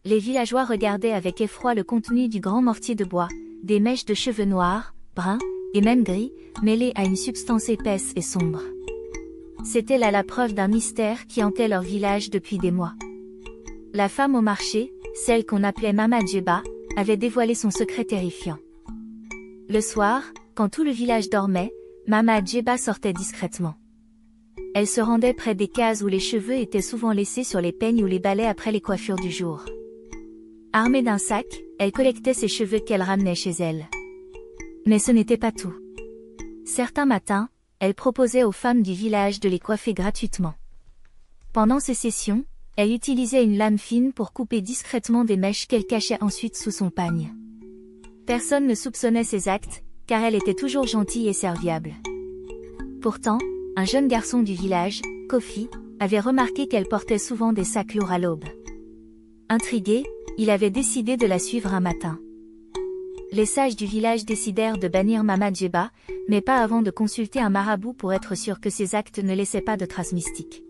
les villageois regardaient avec effroi le contenu du grand mortier de bois, des mèches de cheveux noirs, bruns, et même gris, mêlées à une substance épaisse et sombre. C'était là la preuve d'un mystère qui hantait leur village depuis des mois. La femme au marché, celle qu'on appelait Mama Djeba, avait dévoilé son secret terrifiant. Le soir, quand tout le village dormait, Mama Djeba sortait discrètement. Elle se rendait près des cases où les cheveux étaient souvent laissés sur les peignes ou les balais après les coiffures du jour. Armée d'un sac, elle collectait ces cheveux qu'elle ramenait chez elle. Mais ce n'était pas tout. Certains matins, elle proposait aux femmes du village de les coiffer gratuitement. Pendant ces sessions, elle utilisait une lame fine pour couper discrètement des mèches qu'elle cachait ensuite sous son pagne. Personne ne soupçonnait ses actes, car elle était toujours gentille et serviable. Pourtant, un jeune garçon du village, Kofi, avait remarqué qu'elle portait souvent des sacs lourds à l'aube. Intrigué, il avait décidé de la suivre un matin. Les sages du village décidèrent de bannir Mama Djeba, mais pas avant de consulter un marabout pour être sûr que ses actes ne laissaient pas de traces mystiques.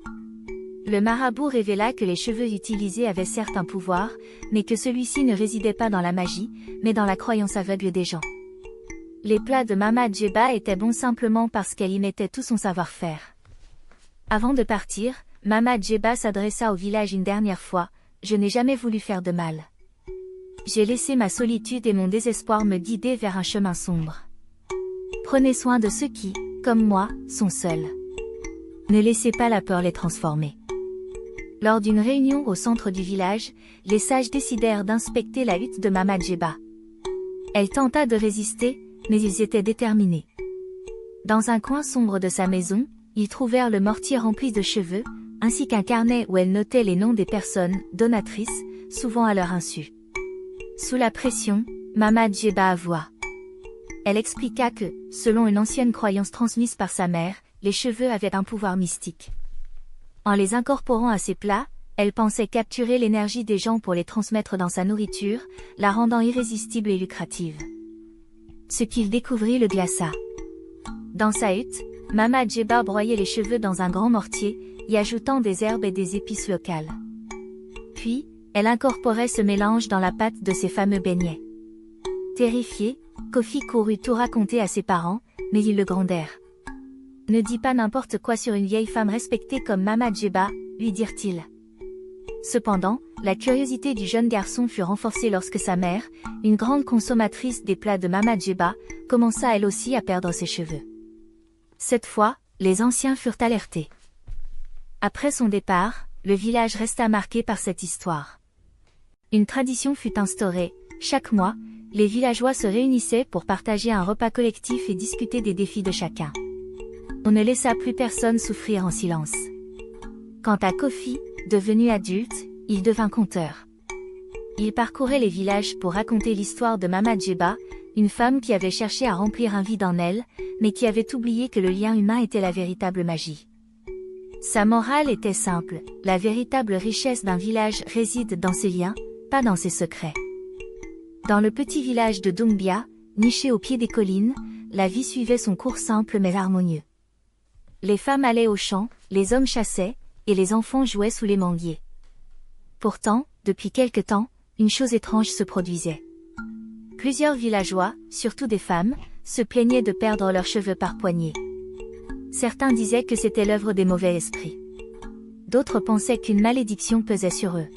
Le marabout révéla que les cheveux utilisés avaient certes un pouvoir, mais que celui-ci ne résidait pas dans la magie, mais dans la croyance aveugle des gens. Les plats de Mama Djeba étaient bons simplement parce qu'elle y mettait tout son savoir-faire. Avant de partir, Mama Djeba s'adressa au village une dernière fois: « Je n'ai jamais voulu faire de mal. J'ai laissé ma solitude et mon désespoir me guider vers un chemin sombre. Prenez soin de ceux qui, comme moi, sont seuls. Ne laissez pas la peur les transformer. » Lors d'une réunion au centre du village, les sages décidèrent d'inspecter la hutte de Mama Djeba. Elle tenta de résister, mais ils étaient déterminés. Dans un coin sombre de sa maison, ils trouvèrent le mortier rempli de cheveux, ainsi qu'un carnet où elle notait les noms des personnes, donatrices, souvent à leur insu. Sous la pression, Mama Djeba avoua. Elle expliqua que, selon une ancienne croyance transmise par sa mère, les cheveux avaient un pouvoir mystique. En les incorporant à ses plats, elle pensait capturer l'énergie des gens pour les transmettre dans sa nourriture, la rendant irrésistible et lucrative. Ce qu'il découvrit le glaça. Dans sa hutte, Mama Djeba broyait les cheveux dans un grand mortier, y ajoutant des herbes et des épices locales. Puis, elle incorporait ce mélange dans la pâte de ses fameux beignets. Terrifié, Kofi courut tout raconter à ses parents, mais ils le grondèrent. « Ne dis pas n'importe quoi sur une vieille femme respectée comme Mama Djeba, lui dirent-ils. Cependant, la curiosité du jeune garçon fut renforcée lorsque sa mère, une grande consommatrice des plats de Mama Djeba, commença elle aussi à perdre ses cheveux. Cette fois, les anciens furent alertés. Après son départ, le village resta marqué par cette histoire. Une tradition fut instaurée: chaque mois, les villageois se réunissaient pour partager un repas collectif et discuter des défis de chacun. On ne laissa plus personne souffrir en silence. Quant à Kofi, devenu adulte, il devint conteur. Il parcourait les villages pour raconter l'histoire de Mama Djeba, une femme qui avait cherché à remplir un vide en elle, mais qui avait oublié que le lien humain était la véritable magie. Sa morale était simple: la véritable richesse d'un village réside dans ses liens, pas dans ses secrets. Dans le petit village de Doumbia, niché au pied des collines, la vie suivait son cours simple mais harmonieux. Les femmes allaient aux champs, les hommes chassaient, et les enfants jouaient sous les manguiers. Pourtant, depuis quelque temps, une chose étrange se produisait. Plusieurs villageois, surtout des femmes, se plaignaient de perdre leurs cheveux par poignées. Certains disaient que c'était l'œuvre des mauvais esprits. D'autres pensaient qu'une malédiction pesait sur eux.